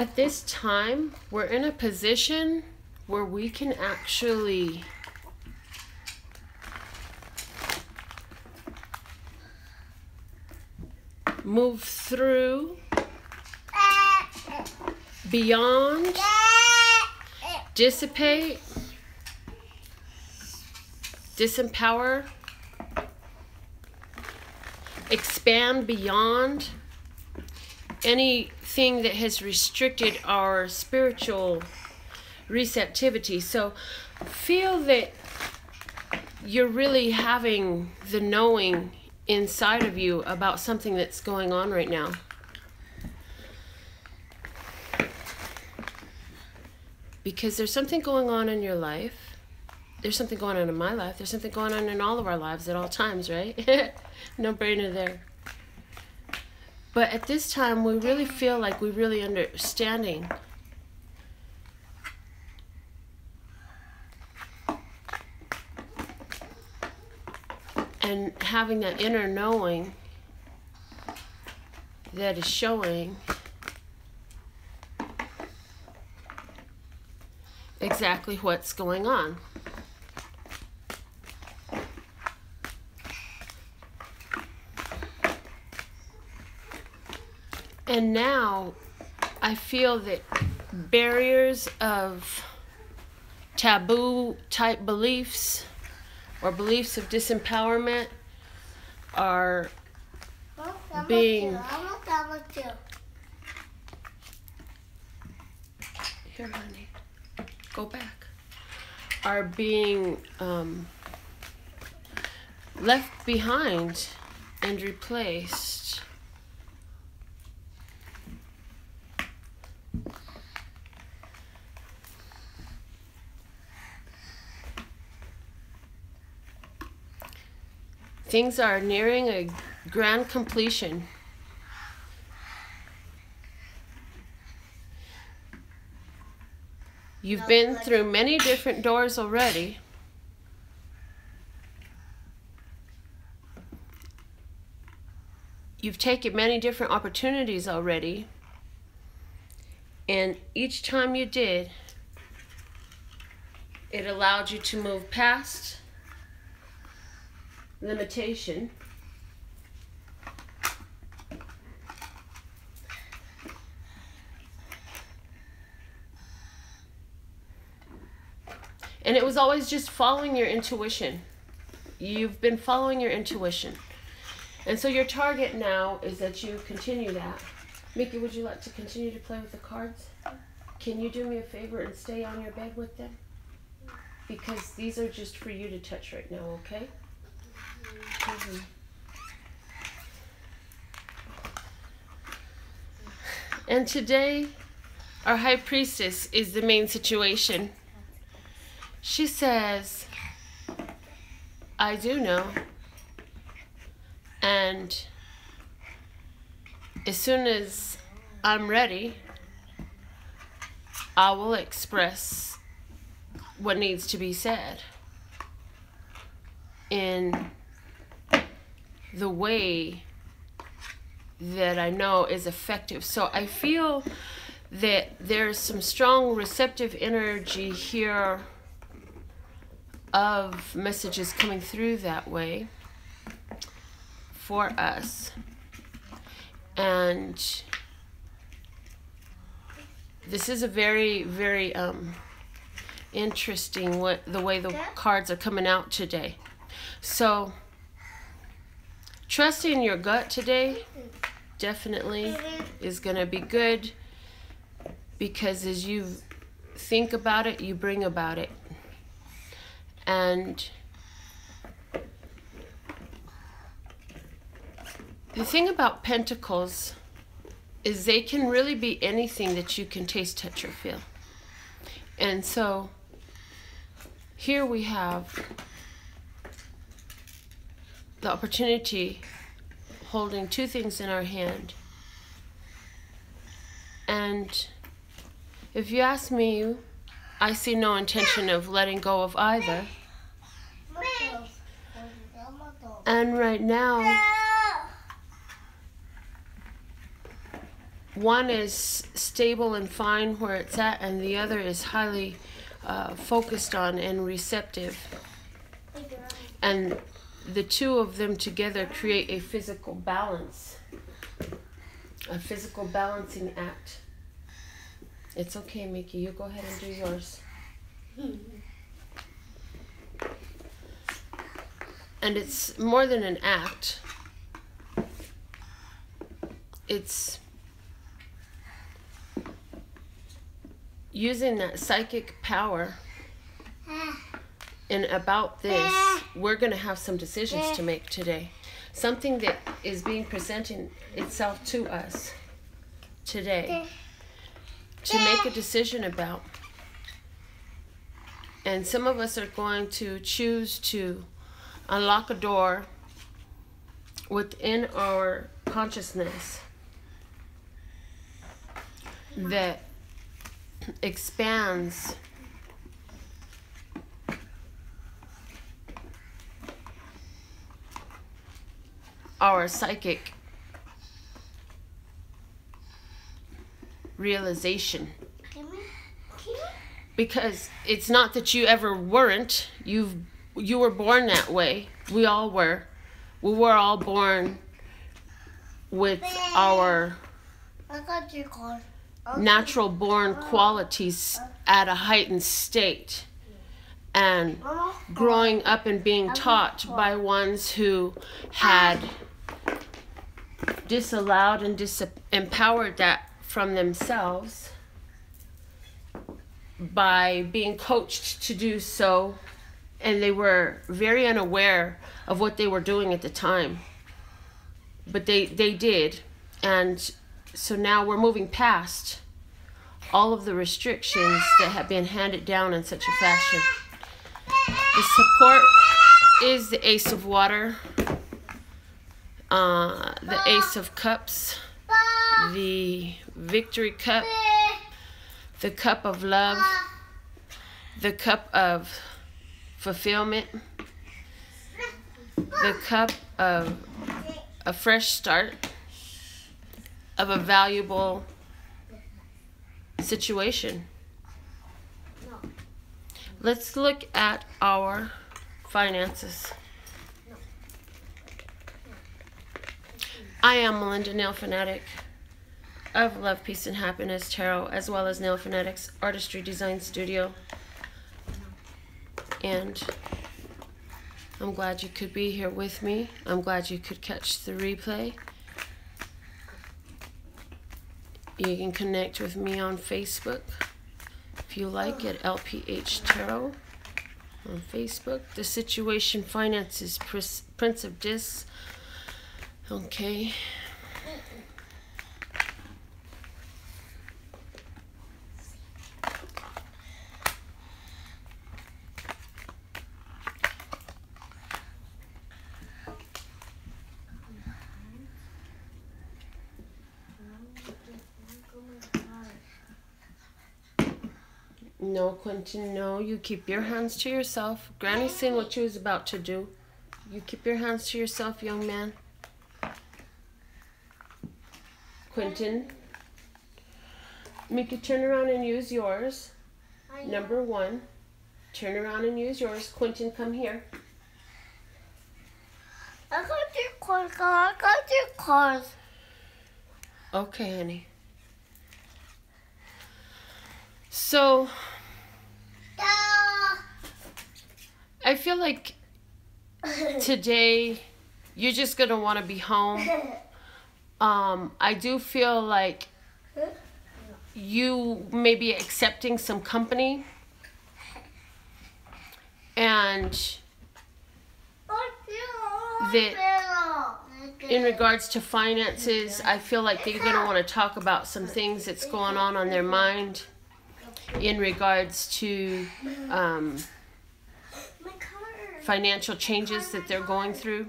At this time, we're in a position where we can actually move through, beyond, dissipate, disempower, expand beyond anything that has restricted our spiritual receptivity. So feel that you're really having the knowing inside of you about something that's going on right now. Because there's something going on in your life. There's something going on in my life. There's something going on in all of our lives at all times, right? No brainer there. But at this time, we really feel like we're really understanding. And having that inner knowing that is showing exactly what's going on. And now I feel that barriers of taboo type beliefs or beliefs of disempowerment are being... Here, honey, go back. Are being left behind and replaced. Things are nearing a grand completion. You've been through many different doors already. You've taken many different opportunities already. And each time you did, it allowed you to move past limitation. And it was always just following your intuition. You've been following your intuition. And so your target now is that you continue that. Mickey, would you like to continue to play with the cards? Can you do me a favor and stay on your bed with them? Because these are just for you to touch right now, okay? Mm-hmm. And today, our High Priestess is the main situation. She says, I do know. And as soon as I'm ready, I will express what needs to be said in the way that I know is effective. So I feel that there's some strong receptive energy here of messages coming through that way for us. And this is a very, very interesting the way the cards are coming out today. So trusting your gut today definitely is going to be good, because as you think about it, you bring about it. And the thing about pentacles is they can really be anything that you can taste, touch, or feel. And so here we have the opportunity holding two things in our hand. And if you ask me, I see no intention of letting go of either. And right now, One is stable and fine where it's at, and the other is highly focused on and receptive. And the two of them together create a physical balance, a physical balancing act. It's okay, Mickey. You go ahead and do yours. And it's more than an act. It's using that psychic power. And about this, we're going to have some decisions to make today. Something that is being presented itself to us today to make a decision about. And some of us are going to choose to unlock a door within our consciousness that expands our psychic realization. Because it's not that you ever weren't. You were born that way. We all were. We were all born with our natural born qualities at a heightened state. And growing up and being taught by ones who had disallowed and disempowered that from themselves by being coached to do so, and they were very unaware of what they were doing at the time, but they did. And so now we're moving past all of the restrictions that have been handed down in such a fashion. The support is the Ace of Water, the Ace of Cups, the Victory Cup, the Cup of Love, the Cup of Fulfillment, the Cup of a fresh start, of a valuable situation. Let's look at our finances. I am Melinda NailFanatic of Love, Peace, and Happiness Tarot, as well as NailFanatic's Artistry Design Studio. And I'm glad you could be here with me. I'm glad you could catch the replay. You can connect with me on Facebook if you like, at LPH Tarot on Facebook. The Situation Finances, Prince of Discs. Okay. No, Quentin, no. You keep your hands to yourself. Granny's seen what you was about to do. You keep your hands to yourself, young man. Quentin, Mika, turn around and use yours. Number 1. Turn around and use yours. Quentin, come here. I got your cards. I got your cards. Okay, honey. So, I feel like today you're just going to want to be home. I do feel like you may be accepting some company, and that in regards to finances, I feel like they're going to want to talk about some things that's going on their mind in regards to financial changes that they're going through.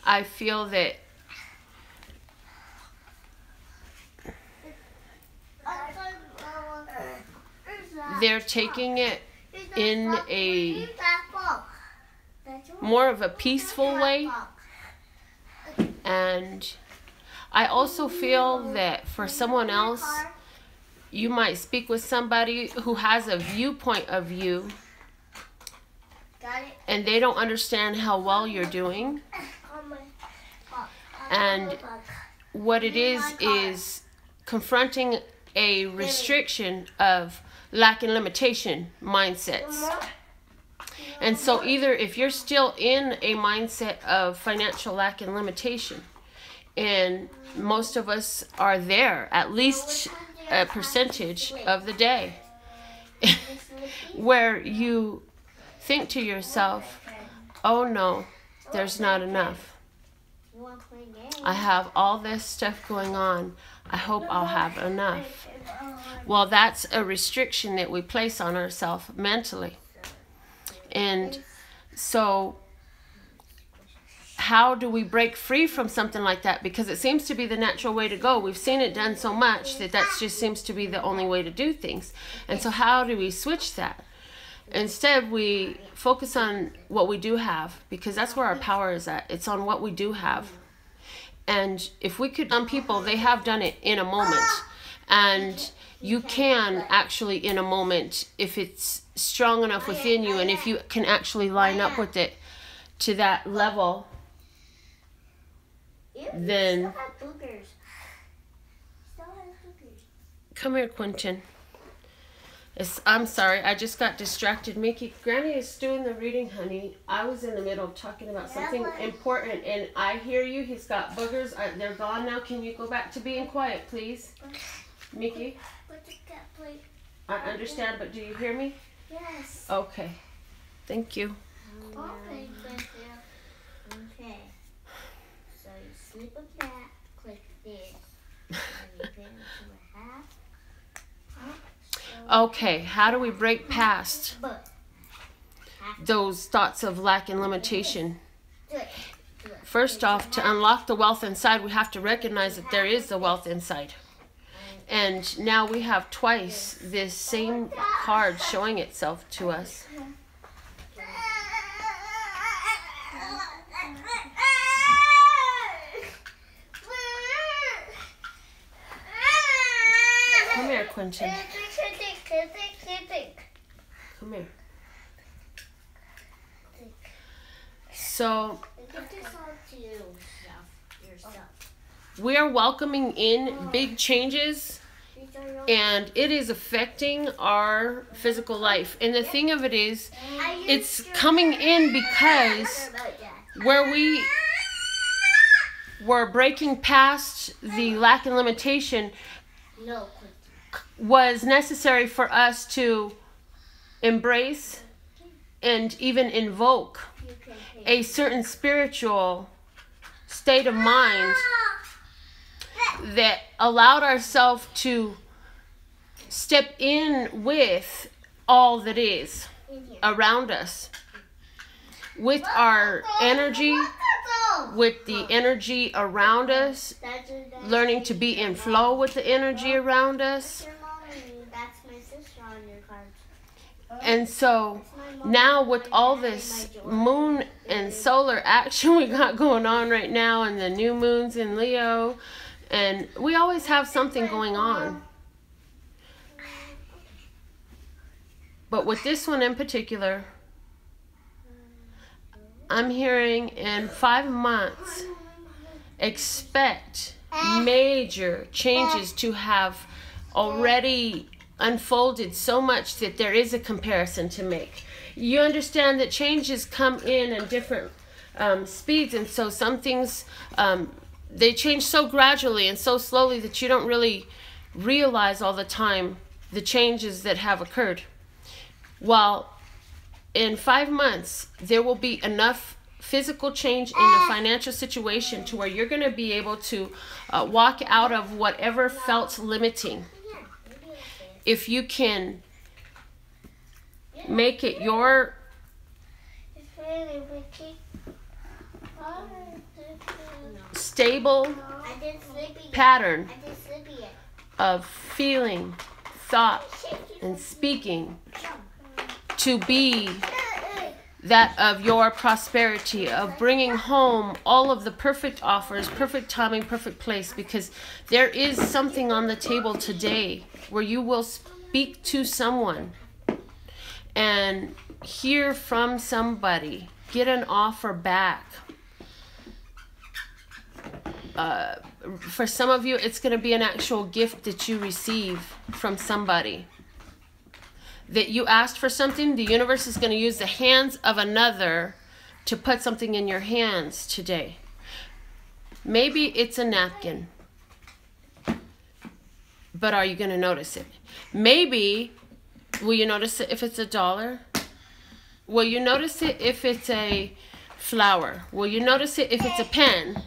I feel that they're taking it in a more of a peaceful way. And I also feel that for someone else, you might speak with somebody who has a viewpoint of you and they don't understand how well you're doing. And what it is confronting a restriction of lack and limitation mindsets. And so either if you're still in a mindset of financial lack and limitation, and most of us are there at least a percentage of the day, where you think to yourself, oh no, there's not enough. I have all this stuff going on. I hope I'll have enough. Well, that's a restriction that we place on ourselves mentally. And so how do we break free from something like that? Because it seems to be the natural way to go. We've seen it done so much that just seems to be the only way to do things. And so how do we switch that? Instead, we focus on what we do have, because that's where our power is at. It's on what we do have. And if we could, some people, they have done it in a moment. And you can actually, in a moment, if it's strong enough within you, and if you can actually line up with it to that level, then... Come here, Quentin. I'm sorry, I just got distracted. Mickey, Granny is doing the reading, honey. I was in the middle talking about something important, and I hear you. He's got boogers. They're gone now. Can you go back to being quiet, please? Mickey? I understand, but do you hear me? Yes. Okay. Thank you. Okay. So you slip a back, click this, and you put it into a half. Okay, how do we break past those thoughts of lack and limitation? First off, to unlock the wealth inside, we have to recognize that there is the wealth inside. And now we have twice this same card showing itself to us. Come here, Quentin. Come here. So, we are welcoming in big changes, and it is affecting our physical life. And the thing of it is, it's coming in because where we were breaking past the lack and limitation was necessary for us to embrace and even invoke a certain spiritual state of mind that allowed ourselves to step in with all that is around us, with our energy, with the energy around us, learning to be in flow with the energy around us. That's my sister on your card. And so now with all this moon and solar action we got going on right now, and the new moons in Leo, and we always have something going on. But with this one in particular, I'm hearing in 5 months, expect major changes to have already unfolded so much that there is a comparison to make. You understand that changes come in different speeds, and so some things, they change so gradually and so slowly that you don't really realize all the time the changes that have occurred. Well, in 5 months, there will be enough physical change in the financial situation to where you're going to be able to walk out of whatever felt limiting. If you can make it your stable pattern of feeling, thought, and speaking to be that of your prosperity, of bringing home all of the perfect offers, perfect timing, perfect place, because there is something on the table today where you will speak to someone and hear from somebody, get an offer back. For some of you, it's going to be an actual gift that you receive from somebody. That you asked for something, the universe is going to use the hands of another to put something in your hands today. Maybe it's a napkin, but are you going to notice it? Maybe, will you notice it if it's $1? Will you notice it if it's a flower? Will you notice it if it's a pen?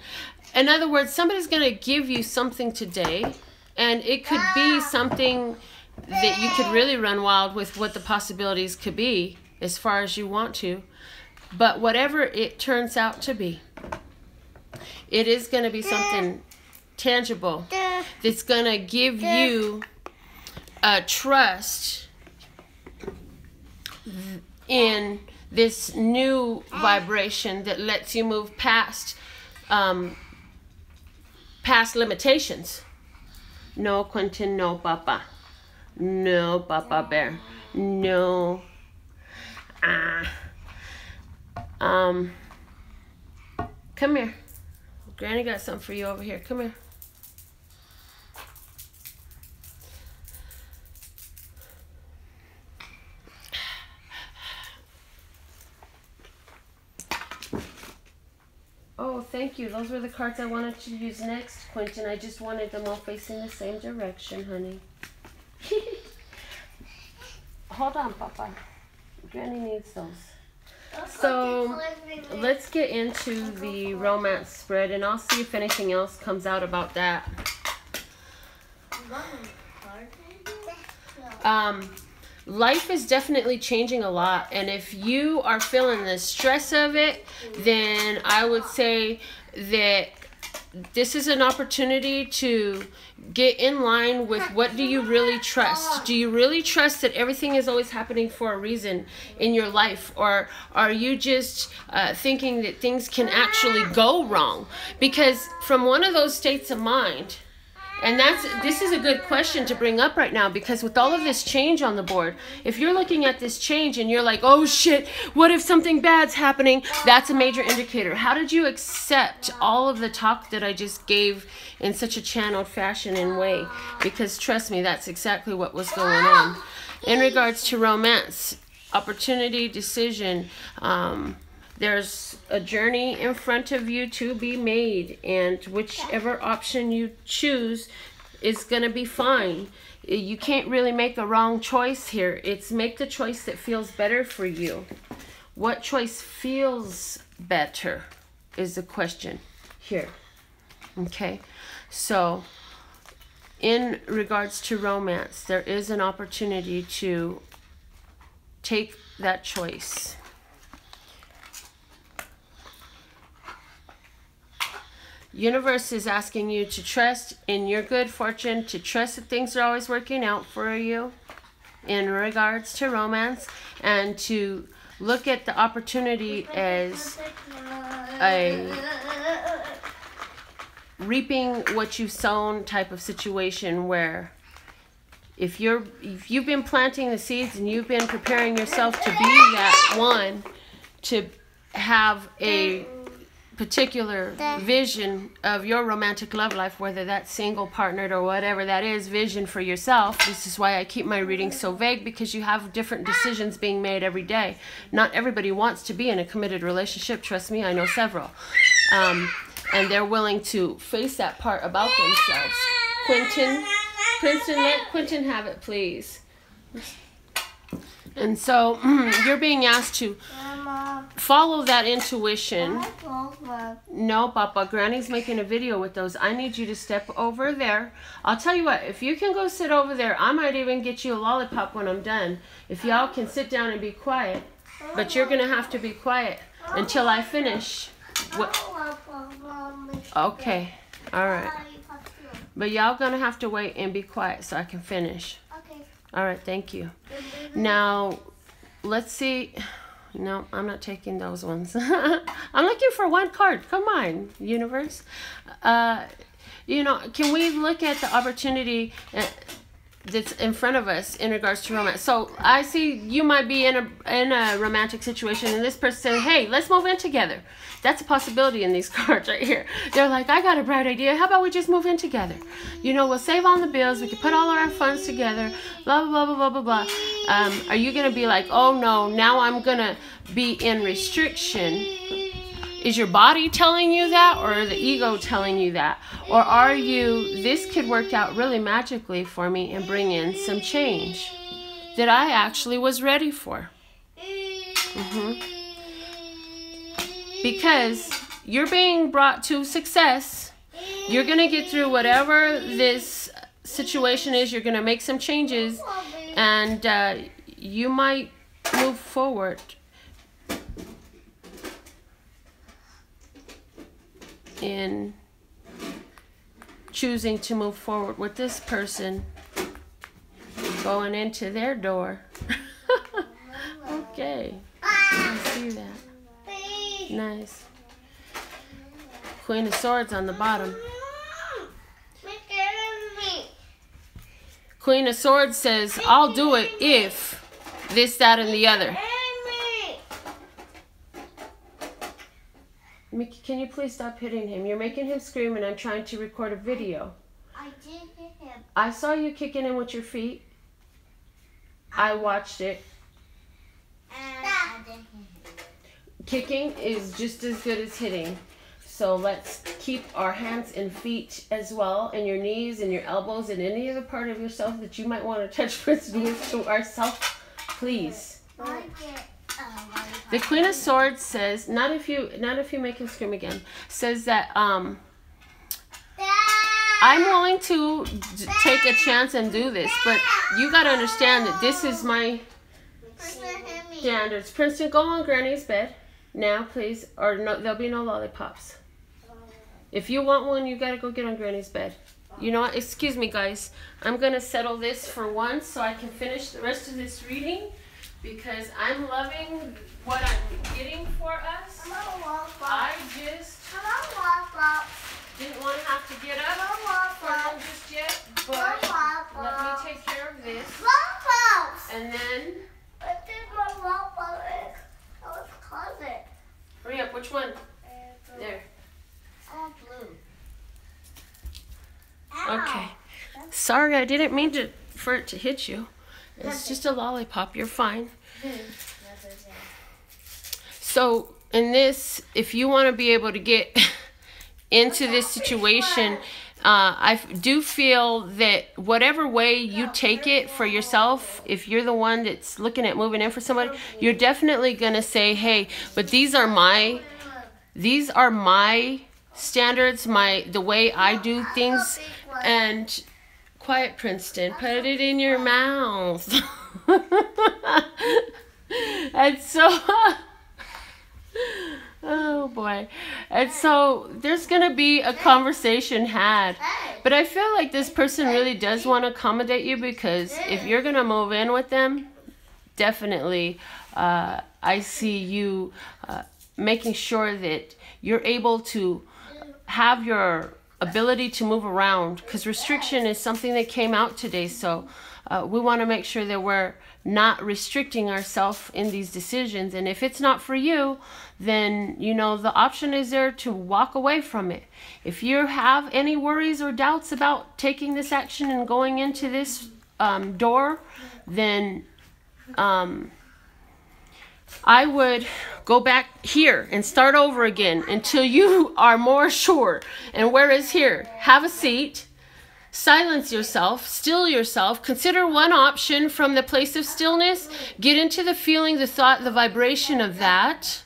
In other words, somebody's going to give you something today, and it could be something that you could really run wild with what the possibilities could be as far as you want to. But whatever it turns out to be, it is going to be something tangible that's going to give you a trust in this new vibration that lets you move past past limitations. No, Quentin, no, Papa. No, Papa Bear. No. Come here. Granny got something for you over here. Come here. Oh, thank you. Those were the cards I wanted to use next, Quentin. I just wanted them all facing the same direction, honey. Hold on, Papa. Granny needs those. So let's get into the romance spread, and I'll see if anything else comes out about that. Life is definitely changing a lot, and if you are feeling the stress of it, then I would say that this is an opportunity to get in line with what do you really trust. Do you really trust that everything is always happening for a reason in your life, or are you just thinking that things can actually go wrong? Because from one of those states of mind, and this is a good question to bring up right now, because with all of this change on the board, if you're looking at this change and you're like, oh shit, what if something bad's happening? That's a major indicator. How did you accept all of the talk that I just gave in such a channeled fashion and way? Because trust me, that's exactly what was going on. In regards to romance, opportunity, decision, there's a journey in front of you to be made, and whichever option you choose is going to be fine. You can't really make a wrong choice here. It's make the choice that feels better for you. What choice feels better is the question here. Okay, so in regards to romance, there is an opportunity to take that choice. Universe is asking you to trust in your good fortune, to trust that things are always working out for you in regards to romance, and to look at the opportunity as a reaping what you've sown type of situation, where if you've been planting the seeds and you've been preparing yourself to be that one, to have a particular vision of your romantic love life, whether that's single, partnered, or whatever that is, vision for yourself. This is why I keep my readings so vague, because you have different decisions being made every day. Not everybody wants to be in a committed relationship. Trust me, I know several. And they're willing to face that part about themselves. Quentin, let Quentin have it, please. And so you're being asked to follow that intuition. No, Papa, Granny's making a video with those. I need you to step over there. I'll tell you what, if you can go sit over there, I might even get you a lollipop when I'm done. If y'all can sit down and be quiet. But you're going to have to be quiet until I finish. Okay, all right. But y'all going to have to wait and be quiet so I can finish. All right, thank you. Now, let's see. No, I'm not taking those ones. I'm looking for one card. Come on, universe. You know, can we look at the opportunity that's in front of us in regards to romance? So I see you might be in a romantic situation, and this person says, hey, let's move in together. That's a possibility in these cards right here. They're like, I got a bright idea. How about we just move in together? You know, we'll save on the bills. We can put all of our funds together. Blah, blah, blah, blah, blah, blah. Are you going to be like, oh, no, now I'm going to be in restriction? Is your body telling you that, or the ego telling you that? Or are you, this could work out really magically for me and bring in some change that I actually was ready for? Because you're being brought to success. You're going to get through whatever this situation is. You're going to make some changes, and you might move forward in choosing to move forward with this person going into their door. Okay, I see that. Nice. Queen of Swords on the bottom. Queen of Swords says, I'll do it if this, that, and the other. Mickey, can you please stop hitting him? You're making him scream, and I'm trying to record a video. I did hit him. I saw you kicking him with your feet. I watched it. And I did hit him. Kicking is just as good as hitting. So let's keep our hands and feet as well, and your knees and your elbows and any other part of yourself that you might want to touch with to ourselves, please. The Queen of Swords says, not if you make him scream again, says that I'm willing to take a chance and do this, but you got to understand that this is my standards. Princeton, go on Granny's bed now, please, or no, there'll be no lollipops. If you want one, you got to go get on Granny's bed. You know what? Excuse me, guys. I'm going to settle this for once so I can finish the rest of this reading, because I'm loving what I'm getting for us. I just didn't want to have to get up for them just yet, but let me take care of this. And then, hurry up, which one? There. Okay. Sorry, I didn't mean for it to hit you. It's just a lollipop. You're fine. So, in this, if you want to be able to get into this situation, I do feel that whatever way you take it for yourself, if you're the one that's looking at moving in for somebody, you're definitely going to say, hey, but these are my standards, the way I do things. And quiet, Princeton, put it in your mouth. And so oh boy. And so there's gonna be a conversation had, but I feel like this person really does want to accommodate you, because if you're gonna move in with them, definitely I see you making sure that you're able to have your ability to move around, because restriction is something that came out today. So we want to make sure that we're not restricting ourselves in these decisions. And if it's not for you, then, you know, the option is there to walk away from it. If you have any worries or doubts about taking this action and going into this door, then I would go back here and start over again until you are more sure. And whereas here, have a seat, silence yourself, still yourself, consider one option from the place of stillness, get into the feeling, the thought, the vibration of that.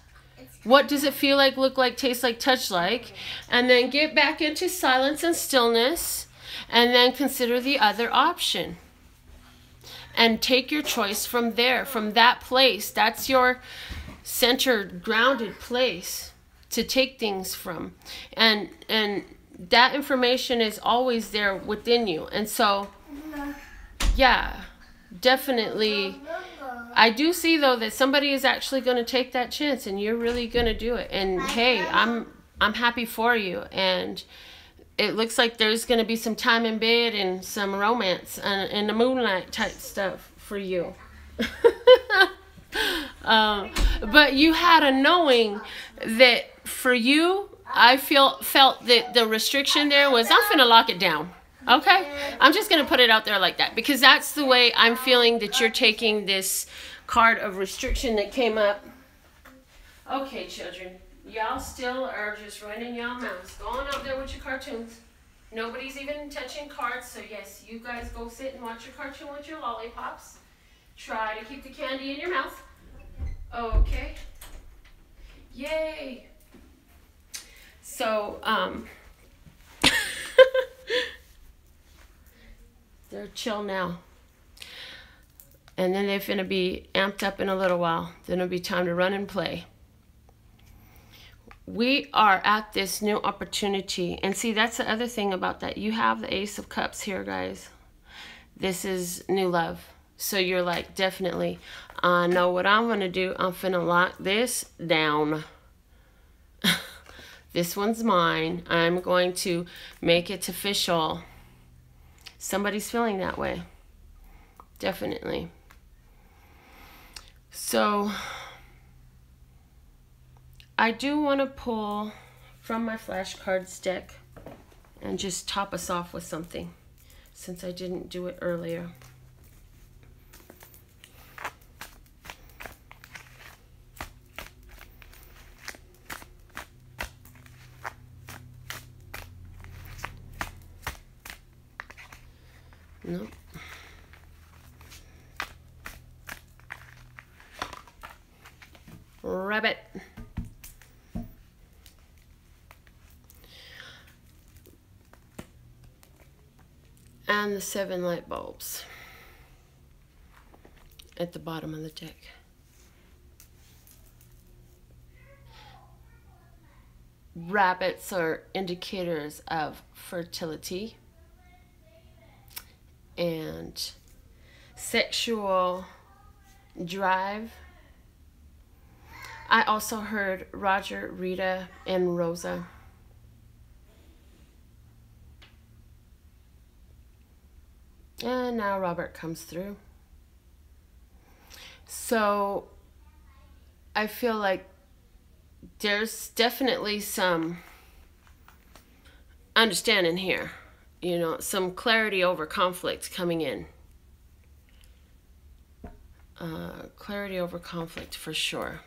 What does it feel like, look like, taste like, touch like? And then get back into silence and stillness, and then consider the other option. And take your choice from there, from that place. That's your centered, grounded place to take things from. And that information is always there within you. And so, yeah, definitely I do see though that somebody is actually going to take that chance, and you're really going to do it. And hey, I'm happy for you. And it looks like there's going to be some time in bed and some romance and the moonlight type stuff for you. But you had a knowing that for you, I felt that the restriction there was, I'm finna lock it down. Okay? I'm just going to put it out there like that, because that's the way I'm feeling that you're taking this card of restriction that came up. Okay, children. Y'all still are just running y'all mouths. Go on out there with your cartoons. Nobody's even touching cards, so yes, you guys go sit and watch your cartoon with your lollipops. Try to keep the candy in your mouth. Okay. Yay. So, they're chill now. And then they're finna be amped up in a little while. Then it'll be time to run and play. We are at this new opportunity. And see, that's the other thing about that. You have the Ace of Cups here, guys. This is new love. So you're like, definitely, I know what I'm going to do. I'm finna lock this down. This one's mine. I'm going to make it official. Somebody's feeling that way. Definitely. So I do want to pull from my flashcards deck and just top us off with something, since I didn't do it earlier. Nope. Rabbit. And the 7 light bulbs at the bottom of the deck. Rabbits are indicators of fertility and sexual drive. I also heard Roger, Rita, and Rosa. And now Robert comes through. So I feel like there's definitely some understanding here. You know, some clarity over conflict coming in. Clarity over conflict for sure.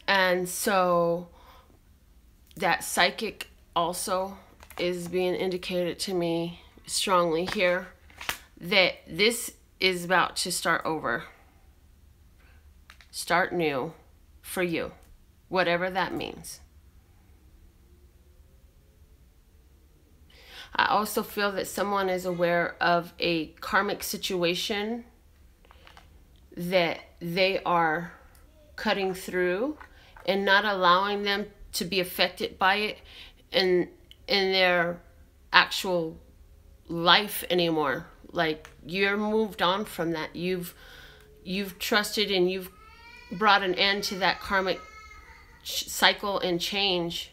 And so that psychic also is being indicated to me strongly here, that this is about to start over. Start new for you, whatever that means. I also feel that someone is aware of a karmic situation that they are cutting through and not allowing them to be affected by it in their actual life anymore. Like, you're moved on from that. You've trusted and you've brought an end to that karmic cycle and change,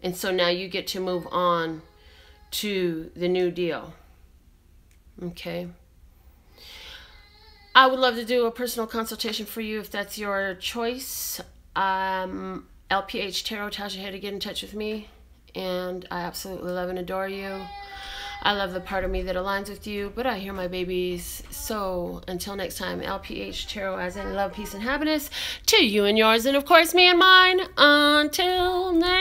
and so now you get to move on to the new deal. Okay. I would love to do a personal consultation for you if that's your choice. LPH Tarot tells you how to get in touch with me, and I absolutely love and adore you. I love the part of me that aligns with you, but I hear my babies. So until next time, LPH Tarot, as in love, peace, and happiness, to you and yours, and of course me and mine. Until next